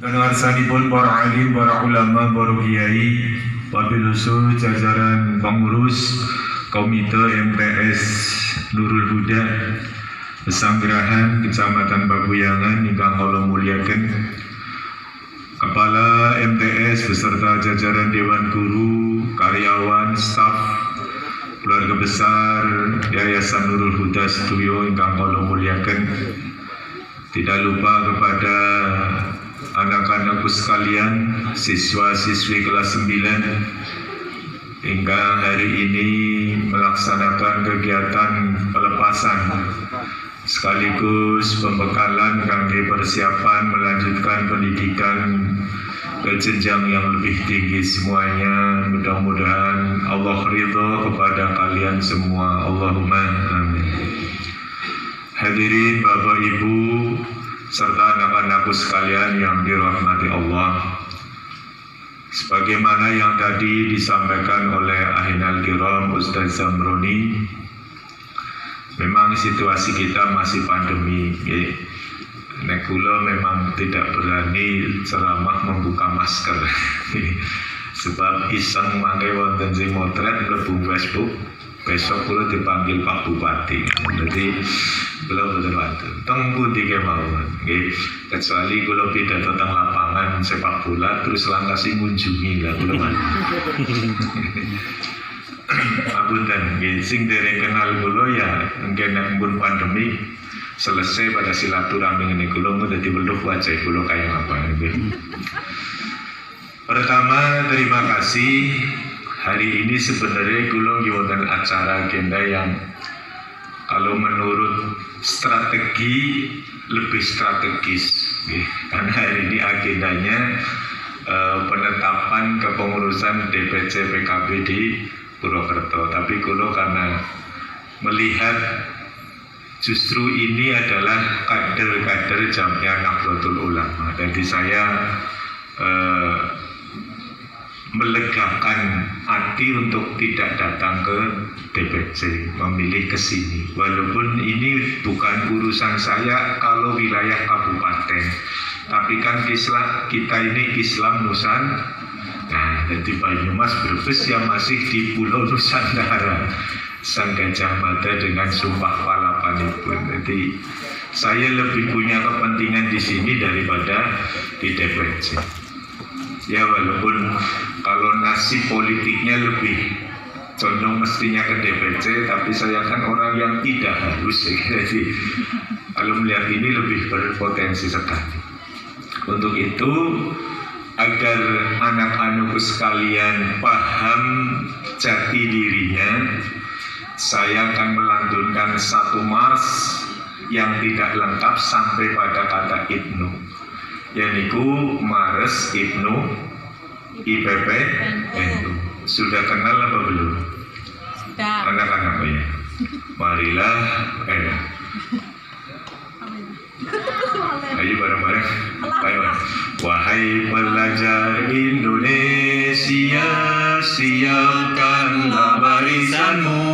Dan warsanipun para alim, para ulama, para kiai, wabil khusus jajaran pengurus Komite MTS Nurul Huda Pesanggerahan Kecamatan Paguyangan ingkang kula muliaken, Kepala MTS beserta jajaran Dewan Guru, karyawan, staf, keluarga besar Yayasan Nurul Huda Setuyo ingkang kula muliaken. Tidak lupa kepada anak-anakku sekalian, siswa-siswi kelas 9 hingga hari ini melaksanakan kegiatan pelepasan sekaligus pembekalan kangge persiapan melanjutkan pendidikan ke jenjang yang lebih tinggi semuanya. Mudah-mudahan Allah ridho kepada kalian semua. Allahumma amin. Hadirin Bapak Ibu serta anak-anakku sekalian yang dirahmati Allah, sebagaimana yang tadi disampaikan oleh Ahinal Kiram Ustaz Zamroni, memang situasi kita masih pandemi. Nek kula memang tidak berani ceramah membuka masker sebab iseng mangke wonten sing motret mlebu Facebook, besok kula dipanggil Pak Bupati. Jadi kula boten wonten. Teng pundi kemawon nggih, kecuali kula pidato teng lapangan sepak bola terus langkasi ngunjungi lah kula wonten. Apunten nggih, sing dereng kenal kula ya mungkin nek pun pandemi selesai pada silaturahmi ngene kula dadi weruh wajah kula kaya apa nggih. Pertama, terima kasih. Hari ini sebenarnya kula wonten acara agenda yang kalau menurut strategi lebih strategis, karena hari ini agendanya penetapan kepengurusan DPC PKB di Purwokerto. Tapi kula karena melihat justru ini adalah kader-kader Jamiah Nahdlatul Ulama, jadi saya melegakan hati untuk tidak datang ke DPC, memilih ke sini. Walaupun ini bukan urusan saya kalau wilayah kabupaten, tapi kan kita ini Islam Nusantara. Nah, jadi Banyumas Brebes yang masih di Pulau Nusantara, Sang Gajah Mada dengan sumpah palapanipun. Jadi saya lebih punya kepentingan di sini daripada di DPC. Ya walaupun kalau nasib politiknya lebih condong mestinya ke DPC, tapi saya kan orang yang tidak harus. Jadi kalau melihat ini lebih berpotensi sekali. Untuk itu, agar anak-anakku sekalian paham jati dirinya, saya akan melantunkan satu mars yang tidak lengkap sampai pada kata Ibnu, yaitu Mares Ibnu IPP NU. Sudah kenal apa belum? Sudah. Anak-anak ya. Marilah ayo bareng-bareng. Ayo. Wahai pelajar Indonesia, siapkanlah barisanmu,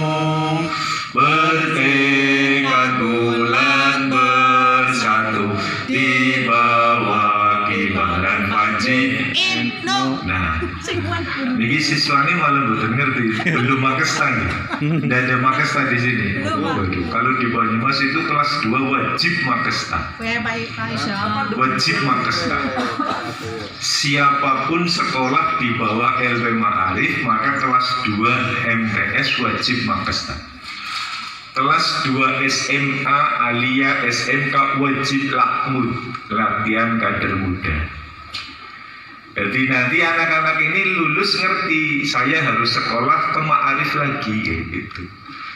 bertekad bulat bersatu di bawah kibaran panji Ibnu. Nah, ini siswanya malah belum ngerti, belum makestan, tidak ada makestan di sini. Kalau di Banyumas itu kelas 2 wajib makestan. Wajib makestan. Siapapun sekolah di bawah LP Ma'arif, maka kelas 2 MTS wajib makestan. Kelas 2 SMA, Alia, SMK wajib lakmud, latihan kader muda. Jadi nanti anak-anak ini lulus ngerti, saya harus sekolah ke Ma'arif lagi gitu.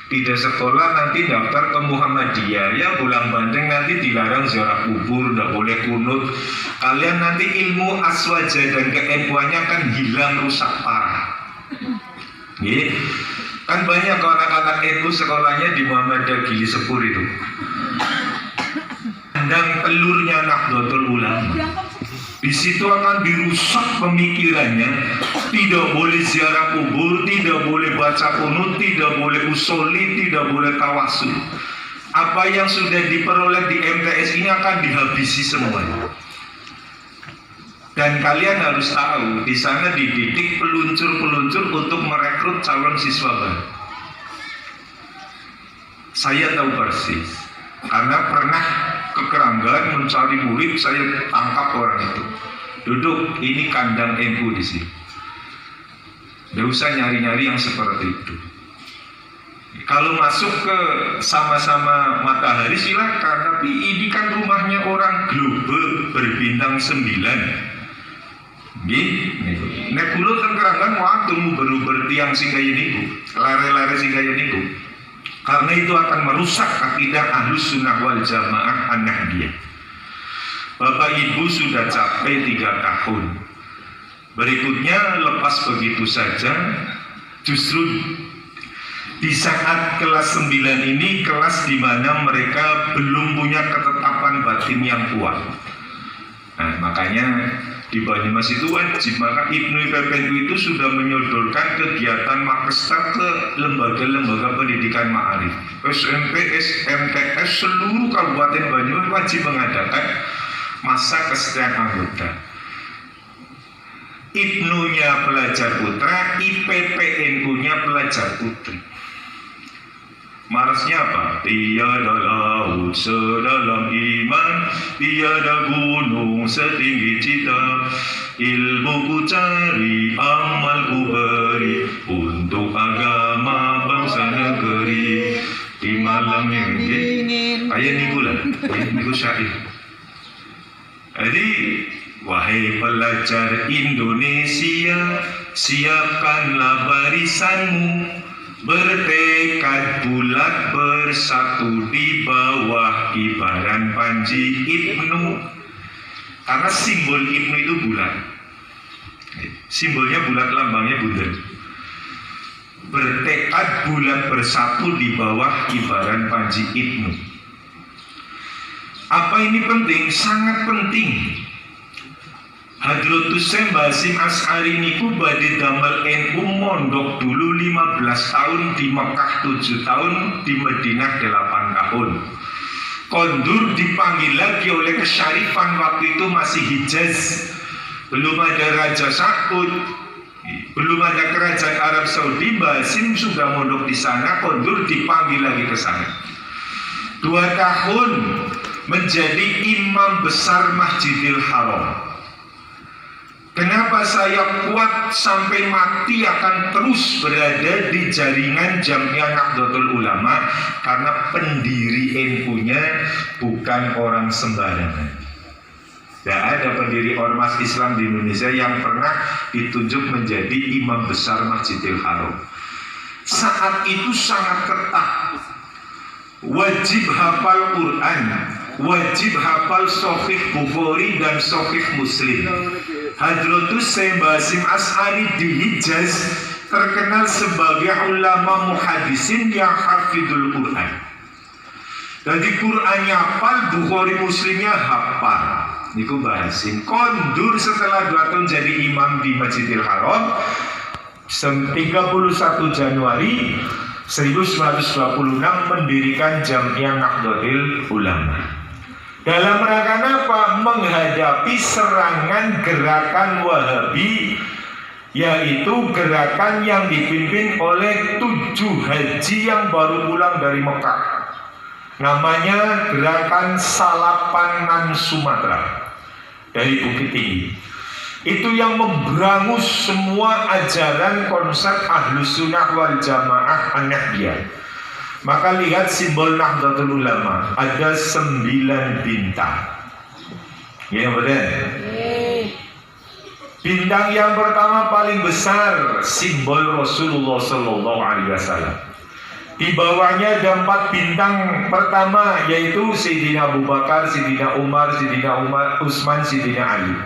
Tidak sekolah nanti daftar ke Muhammadiyah, ya pulang Bandeng nanti dilarang ziarah kubur, tidak boleh kunut. Kalian nanti ilmu aswaja dan keilmuannya kan hilang, rusak parah. Gitu. Kan banyak anak-anak NU sekolahnya di Muhammadiyah Gili Sepur itu. Kandang telurnya Nahdlatul Ulama. Di situ akan dirusak pemikirannya. Tidak boleh ziarah kubur, tidak boleh baca kunut, tidak boleh usoli, tidak boleh tawasul. Apa yang sudah diperoleh di MTS ini akan dihabisi semuanya. Dan kalian harus tahu, di sana dididik peluncur-peluncur untuk merekrut calon siswa baru. Saya tahu persis, karena pernah ke Keranggan mencari murid, saya tangkap orang itu. Duduk, ini kandang NU di sini. Tidak usah nyari-nyari yang seperti itu. Kalau masuk ke sama-sama Matahari silakan, tapi ini kan rumahnya orang global berbintang 9. Gitu. Nek kulo teng Keranggan waktu baru bertiang singgaya niku, lare-lare singgaya niku. Karena itu akan merusak akidah Ahlus Sunnah wal Jamaah An-Nahdiyah. Bapak Ibu sudah capek 3 tahun. Berikutnya lepas begitu saja. Justru di saat kelas 9 ini kelas di mana mereka belum punya ketetapan batin yang kuat. Nah, makanya di Banyumas itu wajib, maka Ibnu PPNU itu sudah menyodorkan kegiatan makestar ke lembaga-lembaga pendidikan ma'arif. SMP, SMTS, seluruh kabupaten Banyumas wajib mengadakan masa kesetiaan anggota. Ibnu-nya pelajar putra, IPPNU-nya pelajar putri. Marasnya apa? Tiada laut sedalam iman, tiada gunung setinggi cita. Ilmu ku cari, amal ku beri, untuk agama bangsa negeri. Di malam yang dingin, kayak niku lah, niku syair. Jadi, wahai pelajar Indonesia, siapkanlah barisanmu, bertekad bulat bersatu di bawah kibaran Panji Ibnu. Karena simbol Ibnu itu bulat. Simbolnya bulat, lambangnya bunder. Bertekad bulat bersatu di bawah kibaran Panji Ibnu. Apa ini penting? Sangat penting. Hadratus Syekh Basim Asy'ari niku badhe damel NU mondok dulu 15 tahun di Mekah, 7 tahun di Madinah, 8 tahun. Kondur dipanggil lagi oleh kesyarifan waktu itu masih Hijaz. Belum ada Raja Saud, belum ada kerajaan Arab Saudi. Basim sudah mondok di sana, Kondur dipanggil lagi ke sana. 2 tahun menjadi imam besar Masjidil Haram. Kenapa saya kuat sampai mati akan terus berada di jaringan Jamiah Nahdlatul Ulama? Karena pendiri NU-nya bukan orang sembarangan. Tidak ada pendiri ormas Islam di Indonesia yang pernah ditunjuk menjadi imam besar Masjidil Haram. Saat itu sangat ketat. Wajib hafal Quran, wajib hafal Sahih Bukhari dan Sahih Muslim. Hadratus Syekh Basim Asy'ari di Hijaz terkenal sebagai ulama muhadisin yang hafidul Quran. Jadi Qurannya hafal, Bukhari Muslimnya hafal. Niku Basim kondur setelah 2 tahun jadi imam di Masjidil Haram 31 Januari 1926 mendirikan Jamiah Nahdlatul Ulama. Dalam rangka apa? Menghadapi serangan gerakan Wahabi, yaitu gerakan yang dipimpin oleh 7 haji yang baru pulang dari Mekah. Namanya Gerakan Salapanan Sumatera dari Bukit Tinggi. Itu yang memberangus semua ajaran konsep Ahlus Sunnah wal Jamaah An-Nahdiyah. Maka lihat simbol Nahdlatul Ulama, ada 9 bintang. Ya betul. Bintang yang pertama paling besar, simbol Rasulullah Sallallahu Alaihi Wasallam. Di bawahnya ada 4 bintang pertama, yaitu Sayyidina Abu Bakar, Sayyidina Umar, Utsman, Sayyidina Ali.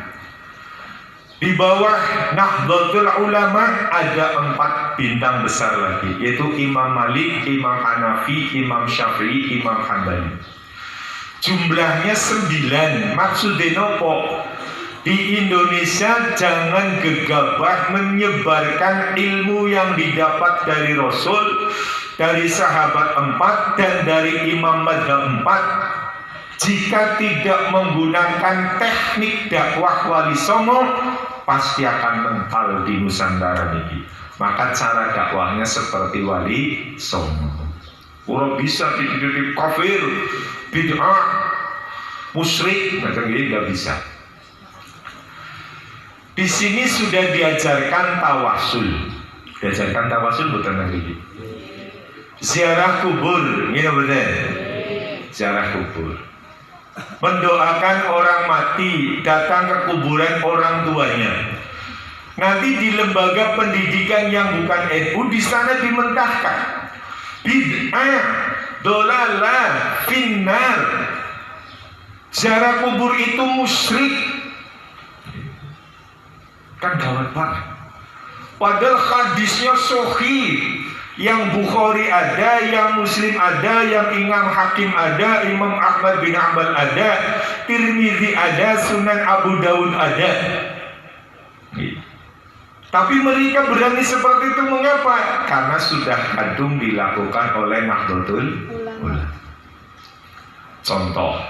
Di bawah Nahdlatul Ulama ada 4 bintang besar lagi, yaitu Imam Malik, Imam Hanafi, Imam Syafi'i, Imam Hambali. Jumlahnya 9. Maksudnya nopo? Di Indonesia jangan gegabah menyebarkan ilmu yang didapat dari Rasul, dari sahabat 4 dan dari imam madhab 4. jika tidak menggunakan teknik dakwah Wali Songo, pasti akan mental di Nusantara ini. Maka cara dakwahnya seperti Wali Songo. Kalau bisa di kafir, bid'ah, musyrik, nggak bisa. Di sini sudah diajarkan tawasul. Diajarkan tawasul bukan lagi. Ziarah kubur, ini benar. Ziarah kubur. Mendoakan orang mati, datang ke kuburan orang tuanya. Nanti di lembaga pendidikan yang bukan NU di sana dimentahkan bid'ah, dolalah, finnar. Ziarah kubur itu musyrik. Kan gawat banget. Padahal hadisnya sahih. Yang Bukhari ada, yang Muslim ada, yang Imam Hakim ada, Imam Ahmad bin Hanbal ada, Tirmidzi ada, Sunan Abu Dawud ada. Tapi mereka berani seperti itu, mengapa? Karena sudah kadung dilakukan oleh Nahdlatul Ulama. Contoh,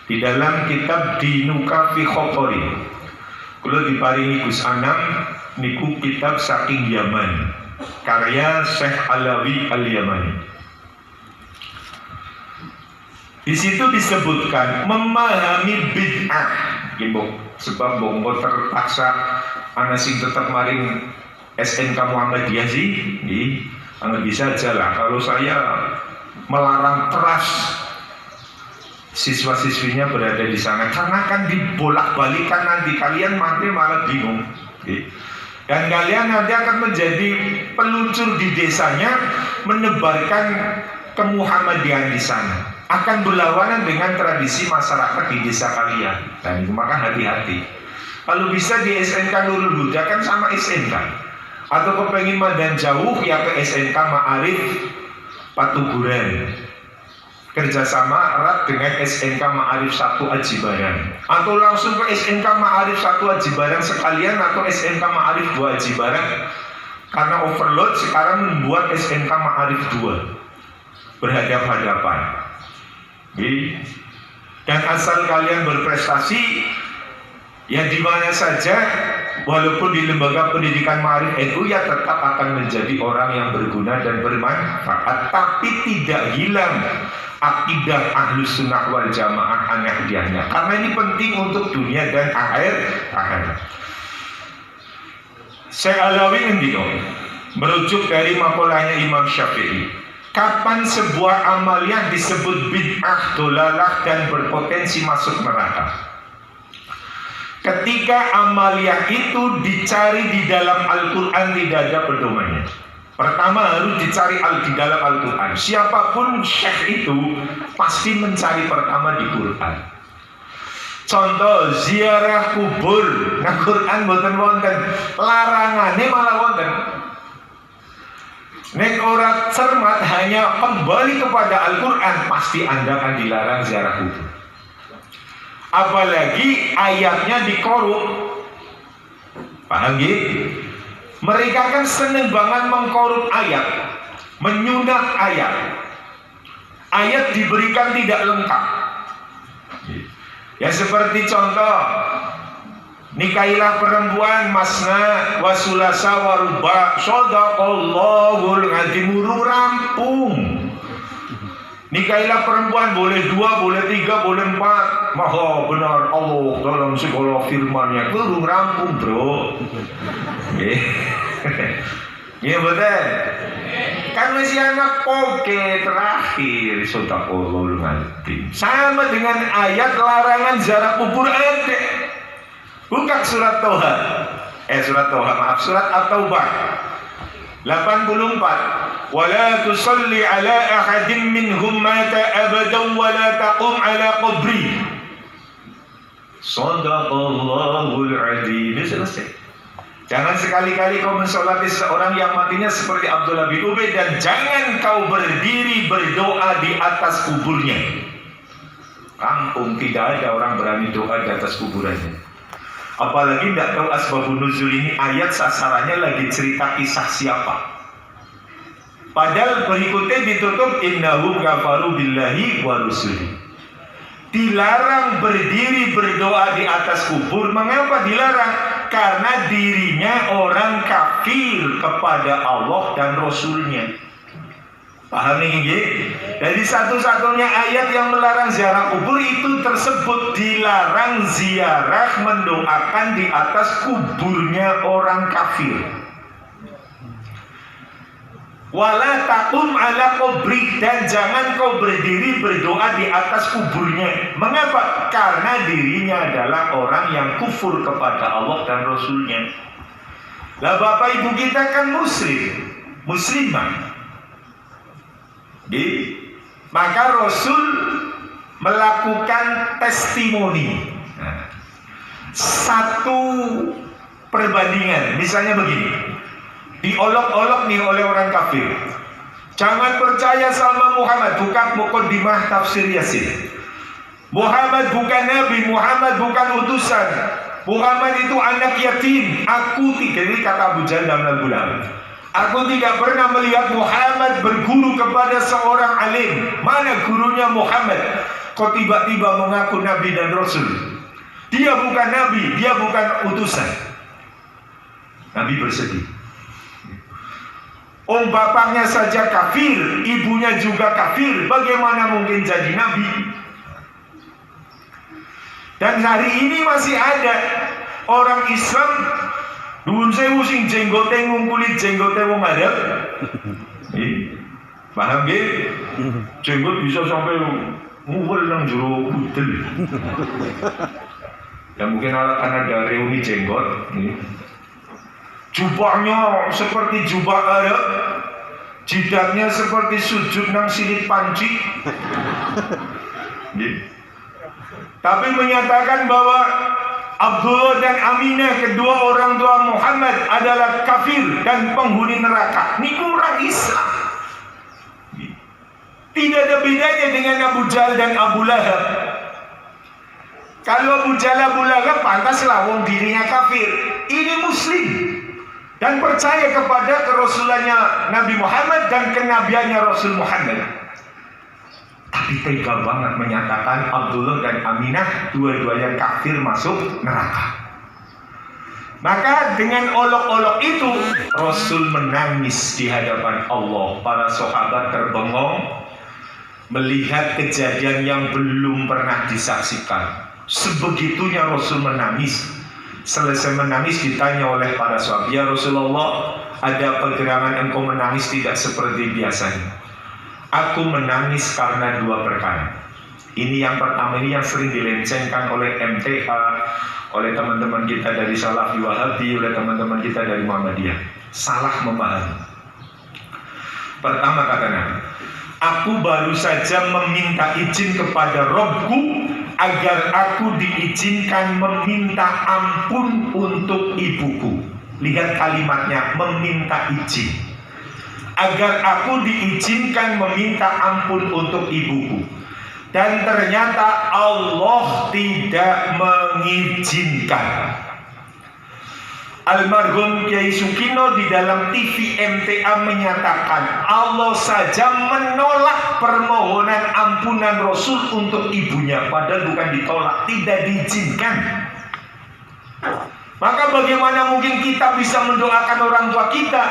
di dalam kitab Dinuka fi Khotori, kalau diparingi Gus Anam niku kitab saking Yaman, karya Syekh Alawi Al-Yamani. Di situ disebutkan memahami bid'ah, sebab bongko terpaksa anak sing tetap maring SNK Muhammadiyah sih, nggak bisa aja lah. Kalau saya melarang keras siswa-siswinya berada di sana, karena kan dibolak-balikan nanti kalian malah bingung. Dan kalian nanti akan menjadi peluncur di desanya, menebarkan kemuhammadian di sana. Akan berlawanan dengan tradisi masyarakat di desa kalian. Dan itu maka hati-hati. Kalau bisa di SNK Nurul Huda kan sama SNK. Atau kepengen madan jauh ya ke SNK Ma'arif Patuguran. Kerjasama erat dengan SNK Ma'arif 1 Aji Barang. Atau langsung ke SNK Ma'arif 1 Aji Barang sekalian, atau SNK Ma'arif 2 Aji Barang. Karena overload sekarang membuat SNK Ma'arif 2 berhadap-hadapan. Dan asal kalian berprestasi, ya di mana saja, walaupun di lembaga pendidikan Ma'arif NU, ya tetap akan menjadi orang yang berguna dan bermanfaat. Tapi tidak hilang akidah Ahlus Sunnah wal Jamaah anahdiahnya, karena ini penting untuk dunia dan akhirat. Syekh Alawi ngendika, merujuk dari makolahnya Imam Syafi'i, kapan sebuah amaliyah disebut bid'ah, dolalah, dan berpotensi masuk neraka? Ketika amaliyah itu dicari di dalam Al-Quran, tidak ada pedomannya. Pertama harus dicari di dalam Al-Quran. Siapapun syekh itu pasti mencari pertama di Quran. Contoh ziarah kubur, nah Quran boten wonten, larangannya malah wonten. Nek ora cermat hanya kembali kepada Al-Quran, pasti Anda akan dilarang ziarah kubur. Apalagi ayatnya dikorup. Paham gitu? Mereka kan seneng banget mengkorup ayat, menyunat ayat. Ayat diberikan tidak lengkap. Ya seperti contoh, nikahilah perempuan masna wa sulasa wa ruba, shadaqallahul adzim, rampung. Nikahilah perempuan boleh 2, boleh 3, boleh 4. Maha benar Allah dalam segala firman-Nya. Kurung rampung, bro. Iya betul. Kan masih anak poke terakhir, shadaqallahul adzim. Sama dengan ayat larangan ziarah kubur ada. Buka surat Toha. Surat At-Taubah 84. Wala tusalli ala ahadin minhum mata abadan wala taqum ala qabri. Shadaqallahul adzim. Selesai. Jangan sekali-kali kau mensolati seorang yang matinya seperti Abdullah bin Ubay, dan jangan kau berdiri berdoa di atas kuburnya. Kampung tidak ada orang berani doa di atas kuburannya. Apalagi tidak tahu asbabun nuzul ini, ayat sasarannya lagi cerita kisah siapa. Padahal berikutnya ditutup innahum kafaru billahi wa rusuli. dilarang berdiri berdoa di atas kubur. Mengapa dilarang? Karena dirinya orang kafir kepada Allah dan Rasulnya. Paham nih? Jadi satu-satunya ayat yang melarang ziarah kubur itu tersebut, dilarang ziarah mendoakan di atas kuburnya orang kafir. Wala taqum ala kubri, dan jangan kau berdiri berdoa di atas kuburnya. Mengapa? Karena dirinya adalah orang yang kufur kepada Allah dan Rasulnya. Lah bapak ibu kita kan muslimah. Maka Rasul melakukan testimoni. Satu perbandingan, misalnya begini, diolok-olok nih oleh orang kafir. Jangan percaya sama Muhammad, bukan muqaddimah tafsir Yasin. Muhammad bukan nabi, Muhammad bukan utusan. Muhammad itu anak yatim. Aku tidak, ini kata Abu Jahal dalam Al-Quran. Aku tidak pernah melihat Muhammad berguru kepada seorang alim. Mana gurunya Muhammad? Kok tiba-tiba mengaku nabi dan rasul? Dia bukan nabi, dia bukan utusan. Nabi bersedih. Bapaknya saja kafir, ibunya juga kafir, bagaimana mungkin jadi nabi? Dan hari ini masih ada orang Islam nuwun sewu sing jenggote ngungkuli jenggote wong adat. Paham nggih? Jenggot bisa sampai nguwel nang jero kudel. Ya mungkin akan ada reuni jenggot. Jubahnya seperti jubah Arab, jidatnya seperti sujud nang silit panci. Tapi menyatakan bahwa Abdullah dan Aminah, kedua orang tua Muhammad, adalah kafir dan penghuni neraka. Ini orang Islam. Tidak ada bedanya dengan Abu Jahal dan Abu Lahab. Kalau Abu Jahal, Abu Lahab pantaslah wong dirinya kafir. Ini muslim dan percaya kepada kerasulannya Nabi Muhammad dan kenabiannya Rasul Muhammad. Tapi tega banget menyatakan Abdullah dan Aminah dua-duanya kafir masuk neraka. Maka dengan olok-olok itu Rasul menangis di hadapan Allah. Para sahabat terbengong melihat kejadian yang belum pernah disaksikan. Sebegitunya Rasul menangis. Selesai menangis ditanya oleh para sahabat, "Ya Rasulullah, ada pergerangan engkau menangis tidak seperti biasanya?" Aku menangis karena dua perkara. Ini yang pertama, ini yang sering dilencengkan oleh MTA, oleh teman-teman kita dari Salafi Wahabi, oleh teman-teman kita dari Muhammadiyah. Salah memahami. Pertama kata Nabi, aku baru saja meminta izin kepada Robku agar aku diizinkan meminta ampun untuk ibuku. Lihat kalimatnya, meminta izin. Agar aku diizinkan meminta ampun untuk ibuku. Dan ternyata Allah tidak mengizinkan. Almarhum Kiai Sukino di dalam TV MTA menyatakan Allah saja menolak permohonan ampunan Rasul untuk ibunya. Padahal bukan ditolak, tidak diizinkan. Maka bagaimana mungkin kita bisa mendoakan orang tua kita?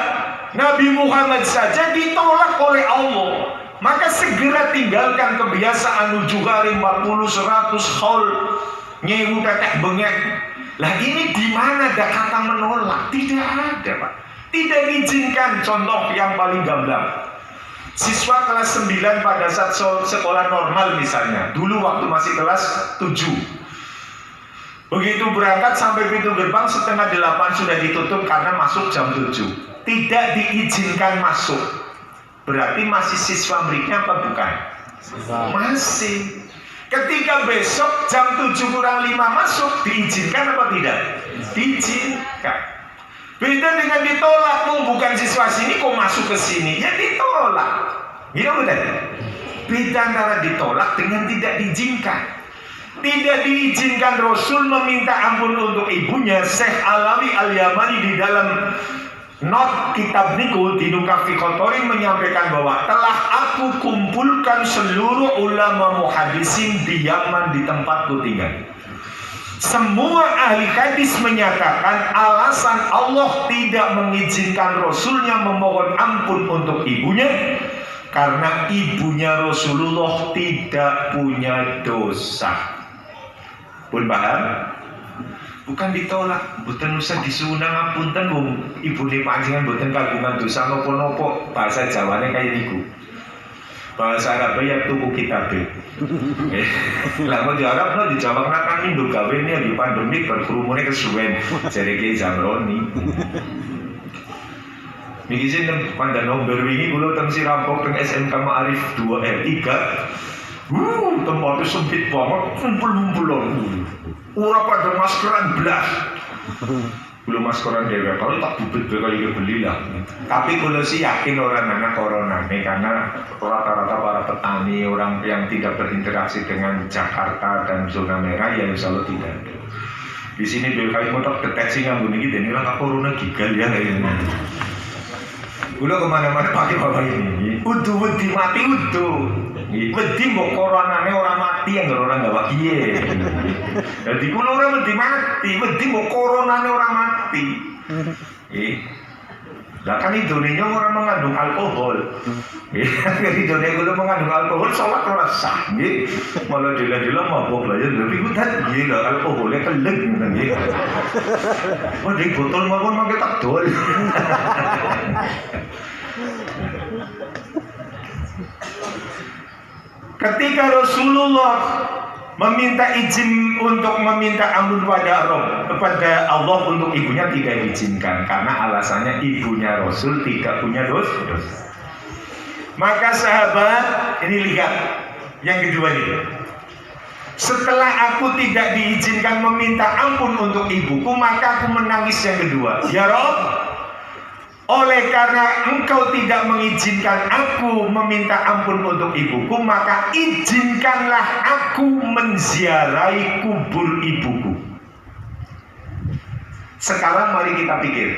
Nabi Muhammad saja ditolak oleh Allah. Maka segera tinggalkan kebiasaan 7 hari 40 100 haul nyewu tetek bengek. Lah ini di mana ada kata menolak? Tidak ada, Pak. Tidak diizinkan. Contoh yang paling gamblang. Siswa kelas 9 pada saat sekolah normal misalnya. Dulu waktu masih kelas 7. Begitu berangkat sampai pintu gerbang setengah 8 sudah ditutup karena masuk jam 7. Tidak diizinkan masuk. Berarti masih siswa berikutnya apa bukan? Masih. Ketika besok jam 7 kurang 5 masuk, diizinkan apa tidak? Diizinkan. Beda dengan ditolak. Bukan siswa sini kok masuk ke sini, ya ditolak. Gitu betul? Beda antara ditolak dengan tidak diizinkan. Tidak diizinkan Rasul meminta ampun untuk ibunya. Syekh Alawi Al-Yamani di dalam Not kitab niku Dinu Kafi Khotori menyampaikan bahwa telah aku kumpulkan seluruh ulama muhadisin di Yaman di tempatku tinggal. Semua ahli hadis menyatakan alasan Allah tidak mengizinkan Rasulnya memohon ampun untuk ibunya karena ibunya Rasulullah tidak punya dosa. Pun paham? Bukan ditolak, bukan usah disunang ngapunten wong ibune panjenengan boten kagungan dosa napa-napa. Bahasa Jawane kaya niku. Bahasa Arab ya tuku kitabe. Lah kok di Arab no dijawab kan induk gawe ini di pandemi berkerumune kesuwen jare Ki Zamroni. Niki sing pandang nomor wingi kula teng Sirampok teng SMK Ma'arif 2R3. Tempatnya sempit banget, kumpul-kumpulan. Ora pada maskeran belas. Belum maskeran dewe, kalau tak bubut kali beli lah. Tapi kalau sih yakin orang anak corona nih, karena rata-rata para petani, orang yang tidak berinteraksi dengan Jakarta dan zona merah, ya insya Allah tidak ada. Di sini BKI motor deteksi ngambun ini, dan ini langkah corona gigal ya kayaknya. Udah kemana-mana pakai bapak ini. Wedi mati utuh. Wedi mbok coronane orang mati yang orang nggak wakie. Jadi kulo orang wedi mati, wedi mbok coronane orang mati. Lah kan Indonesia orang mengandung alkohol. Jadi Indonesia kulo mengandung alkohol sholat ora sah. Malah dila-dila mabok lah ya. Tapi kudat gila alkoholnya kelek nggih. Wah di botol mawon mangke tak dol. Ketika Rasulullah meminta izin untuk meminta ampun kepada Allah untuk ibunya tidak diizinkan karena alasannya ibunya Rasul tidak punya dosa. Maka sahabat ini lihat yang kedua ini. Setelah aku tidak diizinkan meminta ampun untuk ibuku, maka aku menangis yang kedua. Ya Rabb, oleh karena engkau tidak mengizinkan aku meminta ampun untuk ibuku, maka izinkanlah aku menziarahi kubur ibuku. Sekarang mari kita pikir,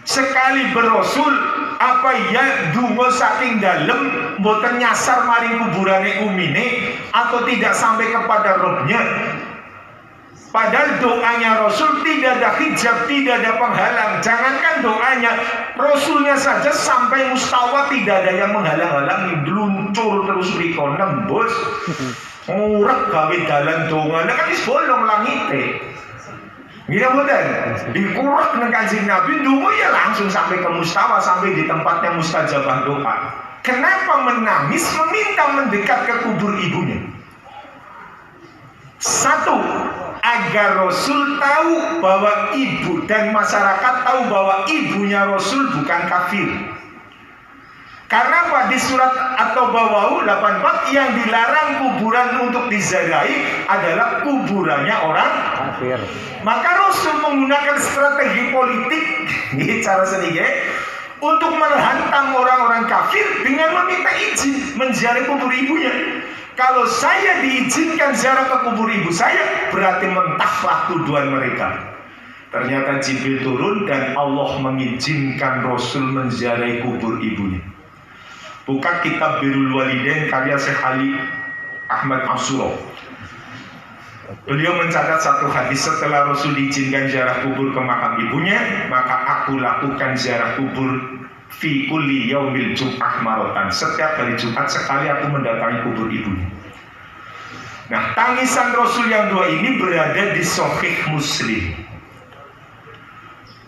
sekali berasul apa ya dungo saking dalem mboten nyasar maring kuburane umine atau tidak sampai kepada robnya. Padahal doanya Rasul tidak ada hijab, tidak ada penghalang. Jangankan doanya, Rasulnya saja sampai mustawa tidak ada yang menghalang-halangi. Luncur terus riko nembus. Ngurak gawe dalan donga. Nah kan bolong langite. Gila betul. Dikurak dengan Kanjeng Nabi, dungu ya langsung sampai ke mustawa, sampai di tempatnya mustajabah doa. Kenapa menangis meminta mendekat ke kubur ibunya? Satu, agar Rasul tahu bahwa ibu dan masyarakat tahu bahwa ibunya Rasul bukan kafir. Karena apa? Di surat At-Taubah 84 yang dilarang kuburan untuk diziarahi adalah kuburannya orang kafir. Maka Rasul menggunakan strategi politik cara sedikit untuk menghantam orang-orang kafir dengan meminta izin menziarahi kubur ibunya. Kalau saya diizinkan ziarah ke kubur ibu saya, berarti mentahlah tuduhan mereka. Ternyata Jibril turun dan Allah mengizinkan Rasul menziarahi kubur ibunya. Buka kitab Birrul Walidain karya Syekh Ali Ahmad Ashura. Beliau mencatat satu hadis, setelah Rasul diizinkan ziarah kubur ke makam ibunya, maka aku lakukan ziarah kubur fi kulli yaumil jum'ah marotan. Setiap hari Jumat sekali aku mendatangi kubur ibunya. Nah, tangisan Rasul yang dua ini berada di Sahih Muslim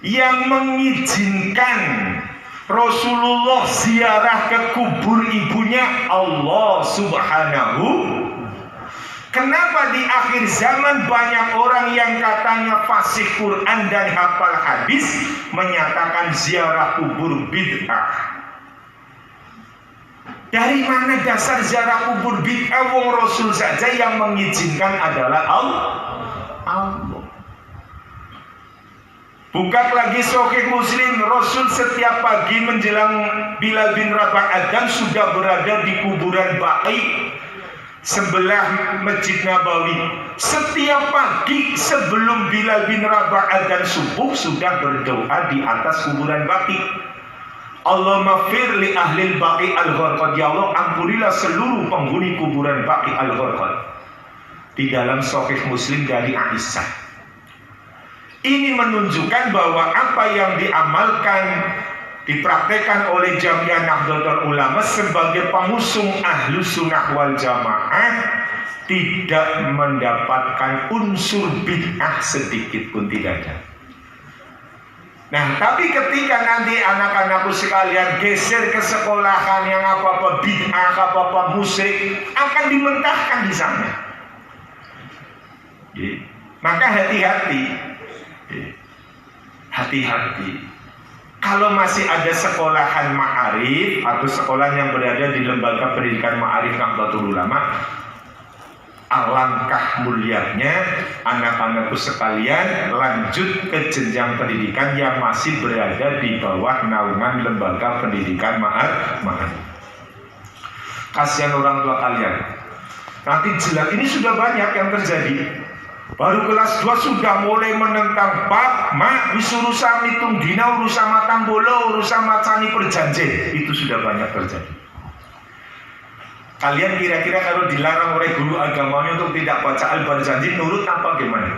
yang mengizinkan Rasulullah ziarah ke kubur ibunya Allah Subhanahu. Kenapa di akhir zaman banyak orang yang katanya fasih Quran dan hafal hadis menyatakan ziarah kubur bid'ah? Dari mana dasar ziarah kubur bid'ah? Wong Rasul saja yang mengizinkan adalah Allah. Buka lagi Sahih Muslim, Rasul setiap pagi menjelang Bilal bin Rabah adzan sudah berada di kuburan Baqi. sebelah Masjid Nabawi. Setiap pagi sebelum Bilal bin Rabah adzan subuh sudah berdoa di atas kuburan Baqi. Allahumma fir li ahlil Baqi al-Gharqad, ya Allah ampunilah seluruh penghuni kuburan Baqi al-Gharqad. Di dalam Sahih Muslim dari Aisyah. Ini menunjukkan bahwa apa yang diamalkan, dipraktekkan oleh Jamiah Nahdlatul Ulama sebagai pengusung Ahlus Sunnah wal Jamaah tidak mendapatkan unsur bid'ah sedikit pun, tidak ada. Nah, tapi ketika nanti anak-anakku sekalian geser ke sekolahan yang apa-apa bid'ah, apa-apa musyrik, akan dimentahkan di sana. Maka hati-hati. Hati-hati. Kalau masih ada sekolahan ma'arif atau sekolah yang berada di lembaga pendidikan ma'arif Nahdlatul Ulama, alangkah mulianya anak-anakku sekalian lanjut ke jenjang pendidikan yang masih berada di bawah naungan lembaga pendidikan ma'arif. Kasihan orang tua kalian. Nanti jelas ini sudah banyak yang terjadi. Baru kelas 2 sudah mulai menentang Pak, Mak, disuruh sami tunggina, urusan matang bolo, urusan macani perjanjian. Itu sudah banyak terjadi. Kalian kira-kira kalau dilarang oleh guru agamanya untuk tidak baca al-barjanji, nurut apa gimana?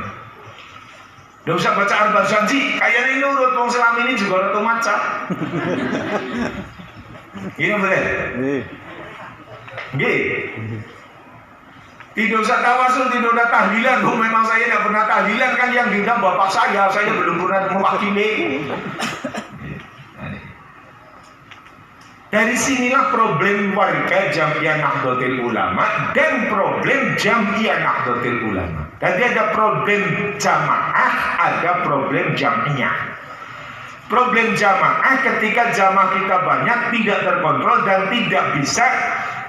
Tidak usah baca al-barjanji, kayaknya nurut, wong selama ini juga orang maca. Ini betul? Nggih. Tidak usah tawasul, tidak usah tahlilan. Memang saya tidak pernah tahlilan, kan yang diundang bapak saya belum pernah mewakili. Dari sinilah problem warga Jamiah Nahdlatul Ulama dan problem Jamiah Nahdlatul Ulama. Jadi ada problem jamaah, ada problem jamiah. Problem jamaah ketika jamaah kita banyak, tidak terkontrol dan tidak bisa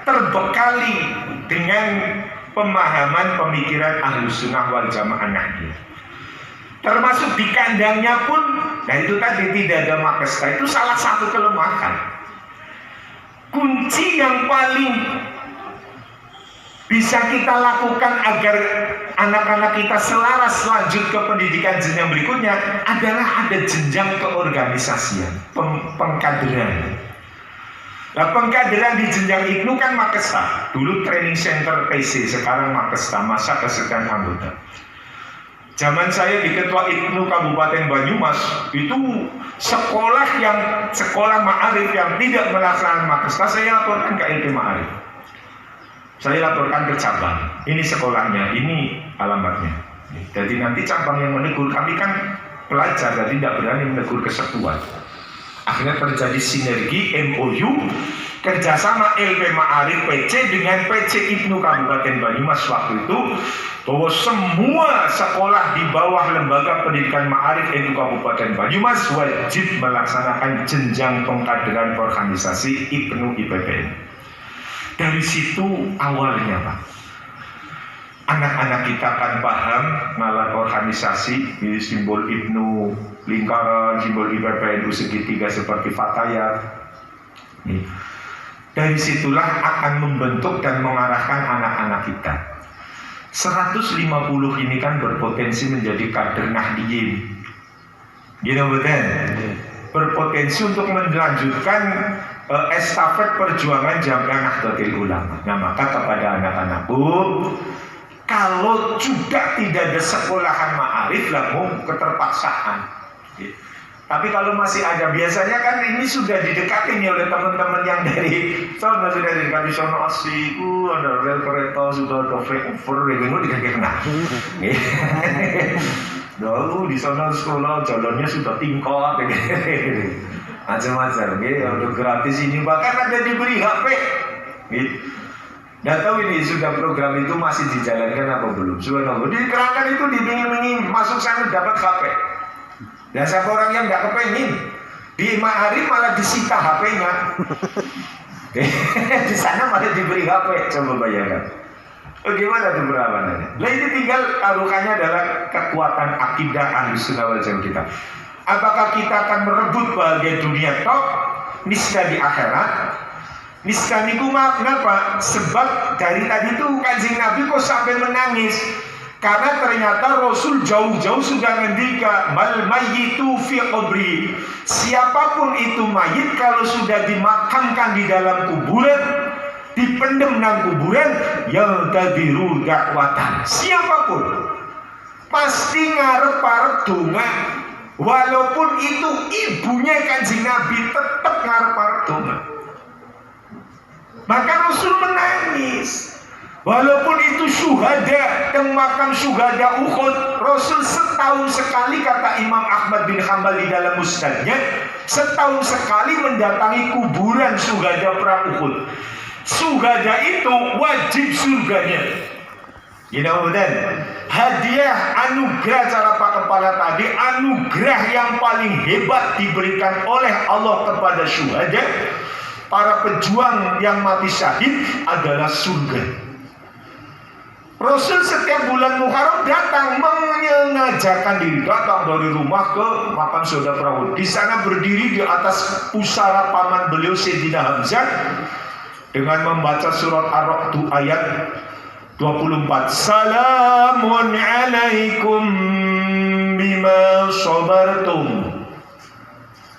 terbekali dengan pemahaman pemikiran Ahlus Sunnah wal Jamaah Nahdliyah. Termasuk di kandangnya pun, nah itu tadi tidak ada makesta, itu salah satu kelemahan. Kunci yang paling bisa kita lakukan agar anak-anak kita selaras lanjut ke pendidikan jenjang berikutnya adalah ada jenjang keorganisasian, pengkaderan. Nah, pengkaderan di jenjang Ibnu kan Makesta. Dulu training center PC, sekarang Makesta, masa kesehatan anggota. Zaman saya di Ketua Ibnu Kabupaten Banyumas, itu sekolah ma'arif yang tidak melaksanakan Makesta, saya laporkan ke LP Ma'arif. Saya laporkan ke cabang. Ini sekolahnya, ini alamatnya. Jadi nanti cabang yang menegur, kami kan pelajar, jadi tidak berani menegur kesatuan. Akhirnya terjadi sinergi MOU kerjasama LP Ma'arif PC dengan PC Ibnu Kabupaten Banyumas waktu itu, bahwa semua sekolah di bawah lembaga pendidikan Ma'arif NU Kabupaten Banyumas wajib melaksanakan jenjang pengkaderan organisasi Ibnu IPPN. Dari situ awalnya Pak, anak-anak kita akan paham ngalah organisasi, simbol Ibnu lingkaran, simbol IPPNU segitiga seperti Fatayat. Dari situlah akan membentuk dan mengarahkan anak-anak kita. 150 ini kan berpotensi menjadi kader Nahdliyin. Gitu betul? Berpotensi untuk melanjutkan estafet perjuangan Jamiah Nahdlatul Ulama. Nah, maka kepada anak-anakku, kalau juga tidak ada sekolahan ma'arif lah, keterpaksaan. Tapi kalau masih ada, biasanya kan ini sudah didekati oleh teman-teman yang dari sono, sudah didekati sono asliku, ada rel kereta, sudah ada flyover, itu dikasih kena. Dulu di sono sekolah jalannya sudah tingkat, macam-macam. Untuk gratis ini bahkan ada diberi HP. Nggak tahu ini sudah program itu masih dijalankan apa belum. Sudah di kerangkan itu diiming-imingi masuk sana dapat HP. Dan siapa orang yang nggak kepengen di Ma'arif malah disita HP-nya. Di sana malah diberi HP, coba bayangkan. Bagaimana tuh perawanannya? Nah ini tinggal taruhannya adalah kekuatan akidah Ahlus Sunnah wal Jamaah kita. Apakah kita akan merebut bahagia dunia top, niscaya di akhirat, Niscaya niku kenapa? Sebab dari tadi tuh Kanjeng Nabi kok sampai menangis. Karena ternyata Rasul jauh-jauh sudah ngendika, mal mayyitu fi qabri. Siapapun itu mayit kalau sudah dimakamkan di dalam kuburan, dipendem dalam kuburan, yang tadiru dakwatan. Siapapun pasti ngarep-arep donga. Walaupun itu ibunya Kanjeng Nabi, tetap ngarep-arep donga. Maka Rasul menangis. Walaupun itu syuhada, yang makam syuhada Uhud, Rasul setahun sekali, kata Imam Ahmad bin Hanbal di dalam musnadnya, setahun sekali mendatangi kuburan syuhada perang Uhud. Syuhada itu wajib surganya. Dan hadiah anugerah cara Pak Kepala tadi, anugerah yang paling hebat diberikan oleh Allah kepada syuhada, para pejuang yang mati syahid, adalah surga. Rasul setiap bulan Muharram datang menyengajakan diri, datang dari rumah ke makam saudara Uhud. Di sana berdiri di atas pusara paman beliau Sayyidina Hamzah dengan membaca surat Ar-Ra'd ayat 24. Salamun alaikum bima sabartum.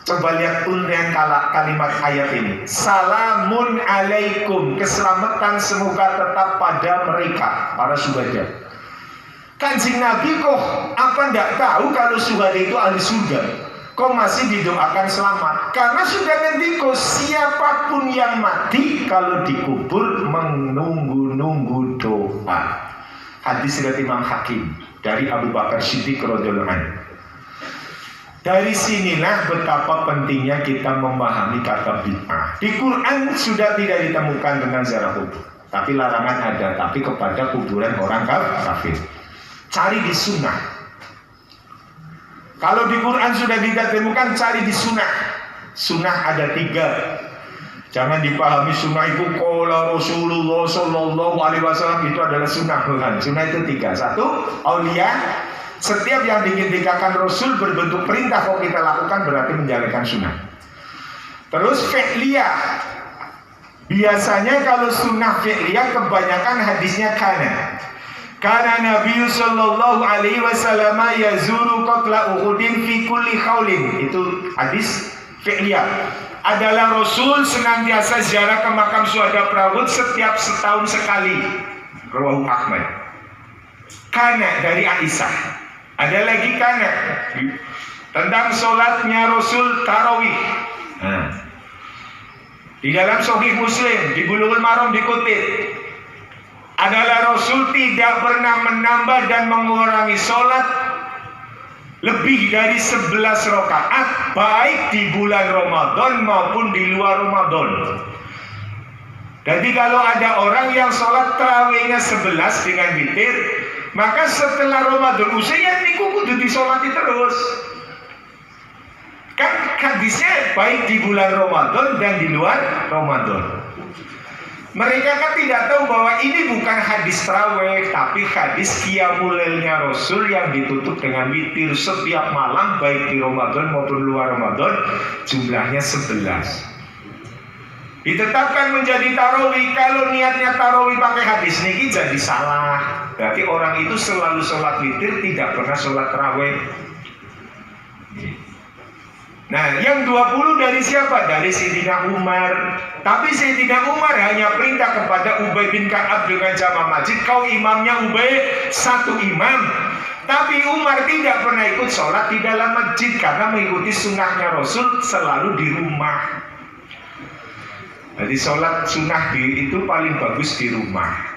Coba lihat undian kalimat ayat ini. Salamun alaikum, keselamatan semoga tetap pada mereka, para syuhada. Kanjeng Nabi kok apa ndak tahu kalau syuhada itu ahli surga? Kok masih didoakan selamat? Karena sudah ngendiko, siapapun yang mati kalau dikubur menunggu-nunggu doa. Hadis riwayat Imam Hakim dari Abu Bakar Siddiq radhiyallahu anhu. Dari sinilah betapa pentingnya kita memahami kata bid'ah. Di Quran sudah tidak ditemukan tentang ziarah kubur, tapi larangan ada, tapi kepada kuburan orang kafir. Cari di sunnah. Kalau di Quran sudah tidak ditemukan, cari di sunnah. Sunnah ada 3. Jangan dipahami sunnah itu qala Rasulullah sallallahu alaihi wasallam itu adalah sunnah. Bukan. Sunnah itu 3. 1, aulia. Setiap yang diindikakan Rasul berbentuk perintah kok kita lakukan berarti menjalankan sunnah. Terus fi'liyah. Biasanya kalau sunnah fi'liyah kebanyakan hadisnya kana. Karena Nabi sallallahu alaihi wasallam yazuru qatla Uhudin fi kulli khaulin. Itu hadis fi'liyah. Adalah Rasul senantiasa ziarah ke makam syuhada Uhud setiap setahun sekali. Rawahu Ahmad. Kana dari Aisyah. Ada lagi kana tentang sholatnya Rasul tarawih. Di dalam Sahih Muslim di Bulughul Maram dikutip, adalah Rasul tidak pernah menambah dan mengurangi sholat lebih dari 11 rakaat baik di bulan Ramadan maupun di luar Ramadan. Jadi kalau ada orang yang sholat tarawihnya 11 dengan witir, maka setelah Ramadan usia niku kudu disolati terus. Kan hadisnya baik di bulan Ramadan dan di luar Ramadan. Mereka kan tidak tahu bahwa ini bukan hadis tarawih, tapi hadis qiyamul lailnya Rasul yang ditutup dengan witir setiap malam baik di Ramadan maupun luar Ramadan, jumlahnya 11. Ditetapkan menjadi tarawih. Kalau niatnya tarawih pakai hadis niki jadi salah. Berarti orang itu selalu sholat witir, tidak pernah sholat tarawih. Nah, yang 20 dari siapa? Dari Sayyidina Umar. Tapi Sayyidina Umar hanya perintah kepada Ubay bin Ka'ab dengan jamaah masjid. Kau imamnya Ubay, 1 imam. Tapi Umar tidak pernah ikut sholat di dalam masjid karena mengikuti sunnahnya Rasul selalu di rumah. Jadi sholat sunnah itu paling bagus di rumah.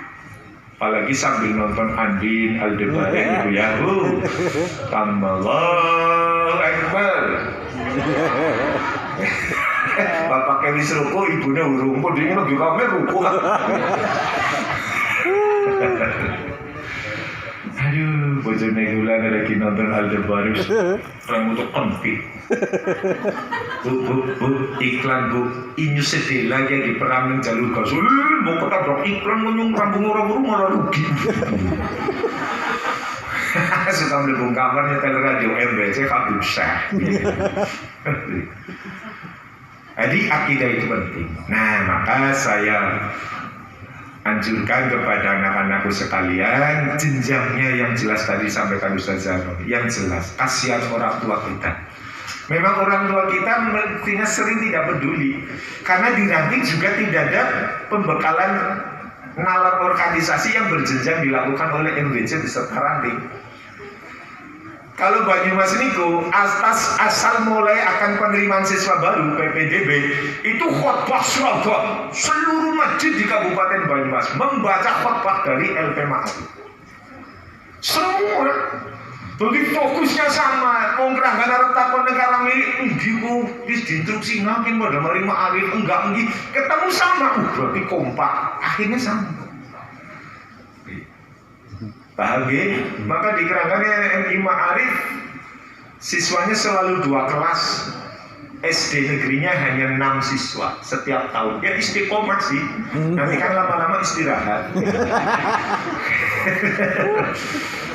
Apalagi sambil nonton Andin Aldebaran itu ya. Allahu Akbar. Bapak kewis ruku, ibunya urung pun dingin lebih rame ruku. Aduh, bojone gula lagi nonton Aldebaran. Rambut kempit. Bu, iklan bu, inyu sedih lagi di perang jalur gasul. Mau ketabrak iklan menyung rambung orang-orang malah rugi. Suka melebung kamarnya tel radio MBC kabusah. Jadi akidah itu penting. Nah, maka saya anjurkan kepada anak-anakku sekalian, jenjangnya yang jelas tadi sampaikan Ustaz Zainul, yang jelas kasihan orang tua kita. Memang orang tua kita mestinya sering tidak peduli, karena di ranting juga tidak ada pembekalan nalar organisasi yang berjenjang dilakukan oleh MBC beserta ranting. Kalau Banyumas niku asal mulai akan penerimaan siswa baru PPDB itu khotbah seragam seluruh masjid di Kabupaten Banyumas membaca khotbah dari LP Ma'arif. Semua begitu fokusnya sama. Penggerangan arep takon negara milik ngiku wis diinstruksi ngakin pada mari Ma'arif enggak nggih ketemu sama berarti kompak akhirnya sama. Paham ya? Maka di kerangkanya MI Ma'arif siswanya selalu 2 kelas. SD negerinya hanya 6 siswa setiap tahun. Ya istiqomah sih. Nanti kan lama-lama istirahat.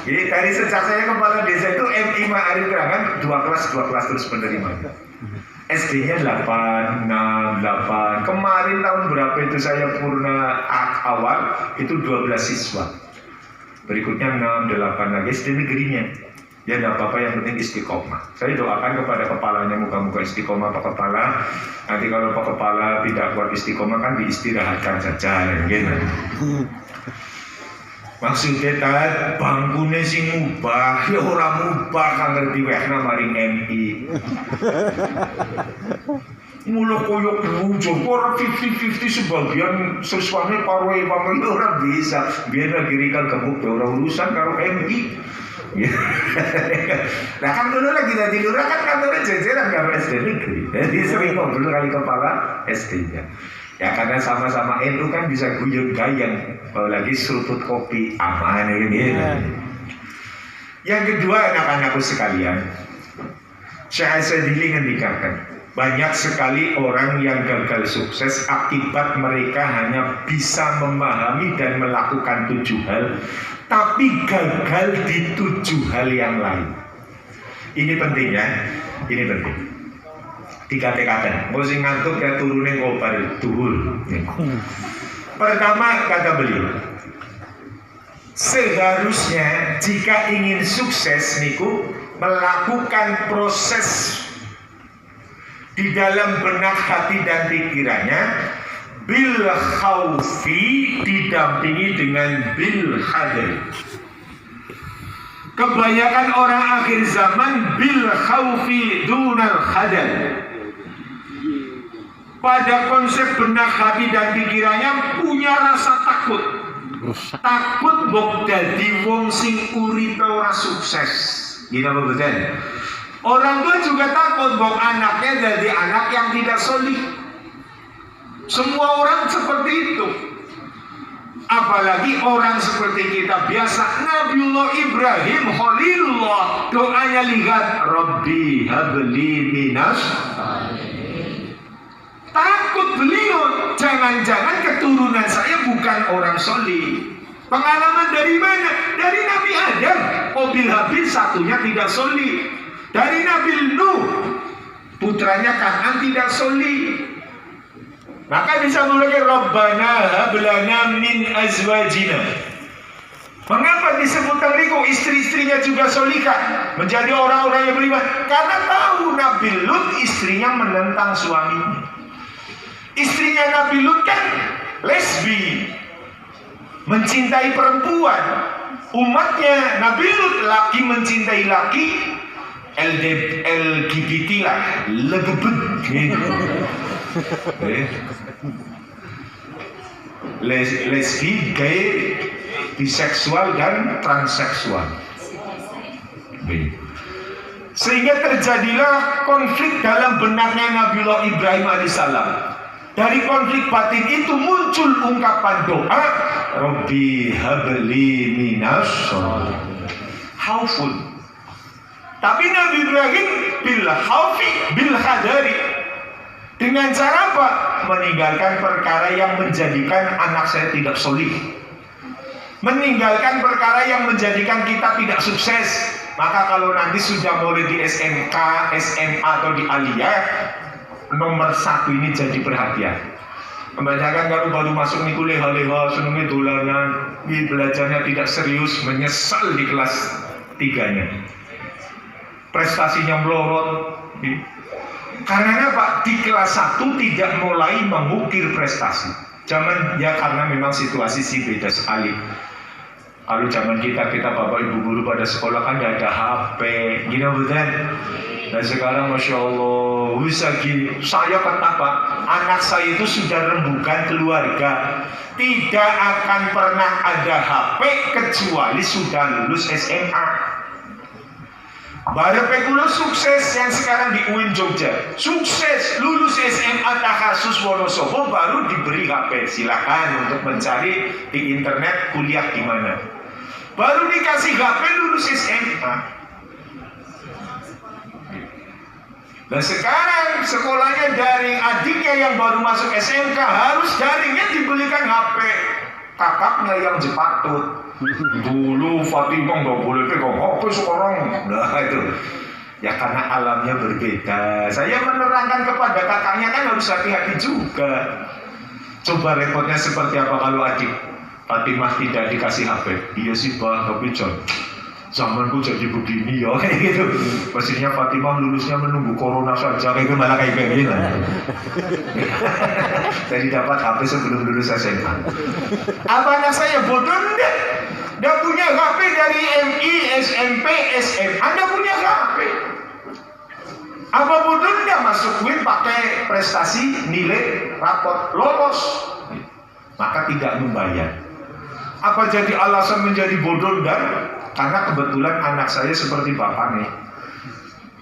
Jadi dari sejak saya kepala desa itu MI Ma'arif Kerangan 2 kelas terus penerimanya. SD-nya 8, 6, 8. Kemarin tahun berapa itu saya purna awal itu 12 siswa. Berikutnya 6, 8 lagi SD negerinya. Ya tidak apa-apa, yang penting istiqomah. Saya doakan kepada kepalanya, muka-muka istiqomah Pak Kepala. Nanti kalau Pak Kepala tidak kuat istiqomah kan diistirahatkan saja gitu. Maksudnya tadi bangkune sing mubah, ya orang mubah kan ngerti wehna maring MI. Mula koyok wujud, orang 50-50 sebagian siswanya parwai pamer orang bisa. Biar lagi kan gemuk, orang urusan kalau MI. Nah kan dulu lagi dari lurah kan kantornya jajaran kalau SD negeri. Jadi sering ngobrol kali kepala SD-nya. Ya karena sama-sama NU kan bisa guyung gayang. Kalau lagi seruput kopi aman ini. Yang kedua anak-anakku sekalian, Syekh Asadili ngendikakan banyak sekali orang yang gagal sukses akibat mereka hanya bisa memahami dan melakukan 7 hal, tapi gagal di 7 hal yang lain. Ini penting ya, ini penting. Dikatakan, mau sing ngantuk ya turunin kobar tuhul. Pertama kata beliau, seharusnya jika ingin sukses niku melakukan proses di dalam benak hati dan pikirannya bil khaufi didampingi dengan bil hadri. Kebanyakan orang akhir zaman bil khaufi dunal hadar. Pada konsep benak hati dan pikirannya punya rasa takut. Takut mbok dadi wong sing uripe ora sukses. Gini apa betul? Orang tua juga takut bahwa anaknya jadi anak yang tidak solih. Semua orang seperti itu. Apalagi orang seperti kita biasa. Nabiullah Ibrahim Khalilullah doanya lihat Rabbi habli minas. Takut beliau, jangan-jangan keturunan saya bukan orang solih. Pengalaman dari mana? Dari Nabi Adam. Qabil Habil satunya tidak solih. Dari Nabi Nuh, putranya Kan'an tidak solih. Maka bisa mulai Rabbana hablana min azwajina. Mengapa disebut tengriku istri-istrinya juga solihah, menjadi orang-orang yang beriman? Karena tahu Nabi Lut istrinya menentang suaminya. Istrinya Nabi Lut kan lesbi, mencintai perempuan. Umatnya Nabi Lut laki mencintai laki. LGBT lah, legebet gitu. Lesbi, gay, biseksual dan transseksual. Sehingga terjadilah konflik dalam benaknya Nabiullah Ibrahim alaihissalam. Dari konflik batin itu muncul ungkapan doa, Rabbi habli minas sholihin. Haufun. Tapi Nabi Ibrahim bil khaufi bil hadari. Dengan cara apa? Meninggalkan perkara yang menjadikan anak saya tidak solih. Meninggalkan perkara yang menjadikan kita tidak sukses. Maka kalau nanti sudah mulai di SMK, SMA atau di aliyah, nomor satu ini jadi perhatian. Kebanyakan kalau baru masuk niku leha-leha, senengnya dolanan, belajarnya tidak serius, menyesal di kelas 3-nya. Prestasinya melorot. Karena apa? Di kelas 1 tidak mulai mengukir prestasi. Karena memang situasi sih beda sekali. Kalau zaman kita bapak ibu guru pada sekolah kan tidak ada HP, gini betul. Dan sekarang masya Allah, saya kata Pak, anak saya itu sudah rembukan keluarga, tidak akan pernah ada HP kecuali sudah lulus SMA. Baru pekulo sukses yang sekarang di UIN Jogja, sukses lulus SMA Takhasus Wonosobo baru diberi HP. Silakan untuk mencari di internet kuliah di mana. Baru dikasih HP lulus SMA. Dan sekarang sekolahnya daring, adiknya yang baru masuk SMK harus daringnya dibelikan HP. Kakaknya yang jepatut. Dulu Fatimah nggak boleh pegang HP sekarang. Nah itu. Ya karena alamnya berbeda. Saya menerangkan kepada kakaknya kan harus hati-hati juga. Coba repotnya seperti apa kalau adik Fatimah tidak dikasih HP. Iya sih Pak, tapi zamanku jadi begini ya kayak gitu. Pastinya Fatimah lulusnya menunggu corona saja kayak gitu, malah kayak begini. Jadi dapat HP sebelum lulus SMA. Apa anak saya bodoh enggak? Dia punya HP dari MI, SMP, SMA. Anda punya HP. Apa bodoh enggak masuk UIN pakai prestasi, nilai, rapot, lolos. Maka tidak membayar. Apa jadi alasan menjadi bodoh enggak? Karena kebetulan anak saya seperti bapaknya.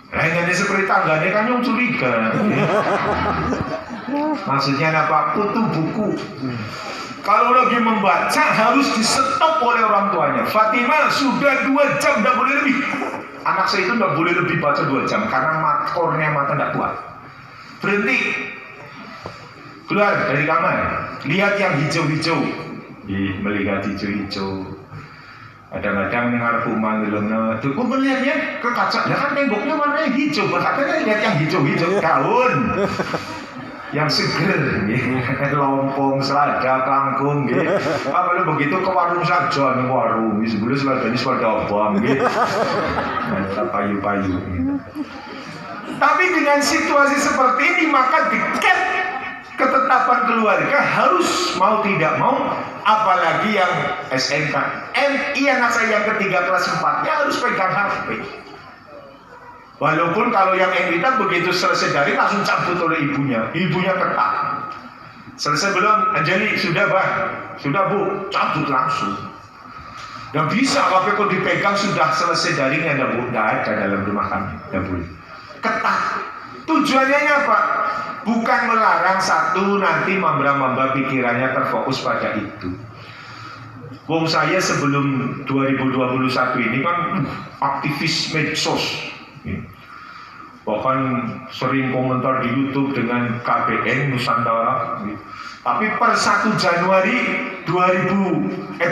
Lainnya seperti tangganya kan yang curiga. Maksudnya apa? Kutu buku. Kalau lagi membaca harus di-stop oleh orang tuanya. Fatimah sudah 2 jam tidak boleh lebih. Anak saya itu tidak boleh lebih baca 2 jam karena kornea mata tidak kuat. Berhenti. Keluar dari kamar. Lihat yang hijau-hijau. Melihat hijau-hijau. Kadang-kadang dengar rumah ngelona, tuh melihatnya ke kaca, ya kan temboknya warnanya hijau, katanya lihat yang hijau-hijau daun, yang seger, lompong, selada, kangkung, gitu. Kalau begitu ke warung saja, nih warung, sebelum selada ini selada abang, gitu. Mantap payu-payu. Gitu. Tapi dengan situasi seperti ini maka dekat ketetapan keluarga harus mau tidak mau. Apalagi yang SMK, MI anak saya yang ketiga kelas 4-nya harus pegang HP. Walaupun kalau yang MI kan begitu selesai dari langsung cabut oleh ibunya ketat. Selesai belum? Anjali sudah Bang, sudah Bu, cabut langsung. Dan bisa HP kok dipegang sudah selesai daringnya tidak ada dalam rumah kami, tidak boleh. Ketat. Tujuannya apa? Bukan melarang satu nanti mamba pikirannya terfokus pada itu. Wong saya sebelum 2021 ini kan aktivis medsos. Bahkan sering komentar di YouTube dengan KBN Nusantara. Tapi per 1 Januari 2021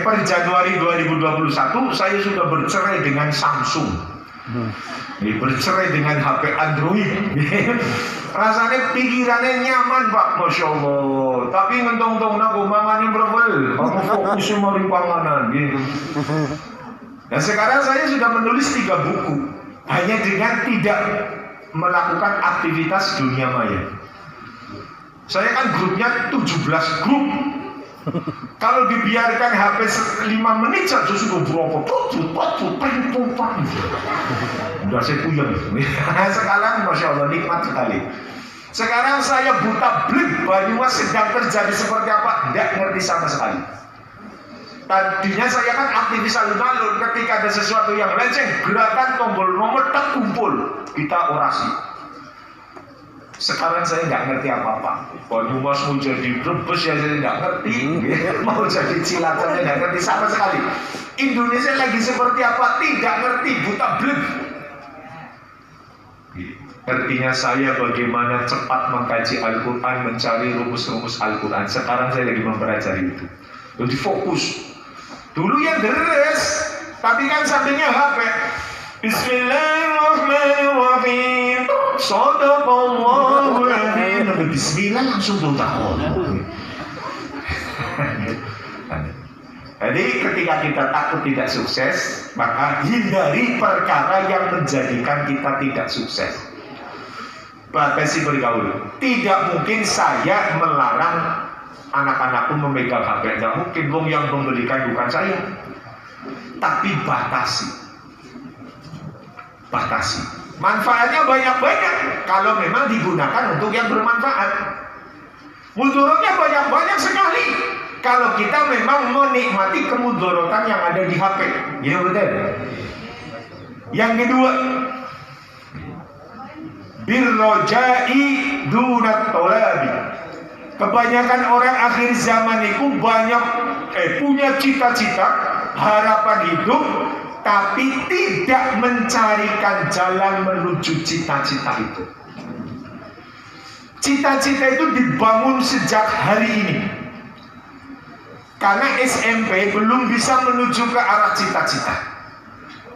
saya sudah bercerai dengan Samsung. Bercerai dengan HP Android. Rasanya pikirannya nyaman Pak, Masya Allah. Tapi ngentong-tong aku manganin berbel, aku fokus sama panganan gitu. Dan sekarang saya sudah menulis 3 buku hanya dengan tidak melakukan aktivitas dunia maya. Saya kan grupnya 17 grup. Kalau dibiarkan HP 5 menit saja sudah berapa? Udah saya puyeng. Sekarang Masya Allah nikmat sekali. Sekarang saya buta blik, Banyumas sedang terjadi seperti apa? Tidak ngerti sama sekali. Tadinya saya kan aktivis alun-alun, ketika ada sesuatu yang lenceng, gerakan tombol nomor tak kumpul, kita orasi. Sekarang saya nggak ngerti apa-apa. Banyumas mau jadi Brebes ya saya nggak ngerti. Mau jadi Cilacap saya nggak ngerti sama sekali. Indonesia lagi seperti apa? Tidak ngerti, buta blik. Artinya saya bagaimana cepat mengkaji Al-Quran, mencari rumus-rumus Al-Quran. Sekarang saya lagi mempelajari itu. Jadi fokus. Dulu yang deres, tapi kan sampingnya HP. Bismillahirrahmanirrahim. Shadaqallahul azim. bismillah langsung takon. Jadi ketika kita takut tidak sukses, maka hindari perkara yang menjadikan kita tidak sukses. Batasi bergaul. Tidak mungkin saya melarang anak-anakku memegang HP. Tidak mungkin, wong yang memberikan bukan saya. Tapi batasi. Batasi. Manfaatnya banyak-banyak kalau memang digunakan untuk yang bermanfaat. Mudaratnya banyak-banyak sekali kalau kita memang menikmati kemudorotan yang ada di HP. Ya betul. Yang kedua, birrojai dunat tolabi. Kebanyakan orang akhir zaman itu punya cita-cita, harapan hidup, tapi tidak mencarikan jalan menuju cita-cita itu. Cita-cita itu dibangun sejak hari ini. Karena SMP belum bisa menuju ke arah cita-cita.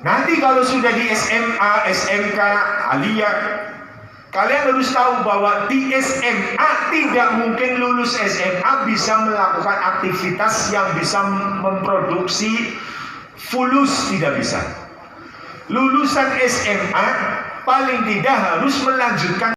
Nanti kalau sudah di SMA, SMK, aliyah, kalian harus tahu bahwa di SMA tidak mungkin lulus SMA bisa melakukan aktivitas yang bisa memproduksi fulus, tidak bisa. Lulusan SMA paling tidak harus melanjutkan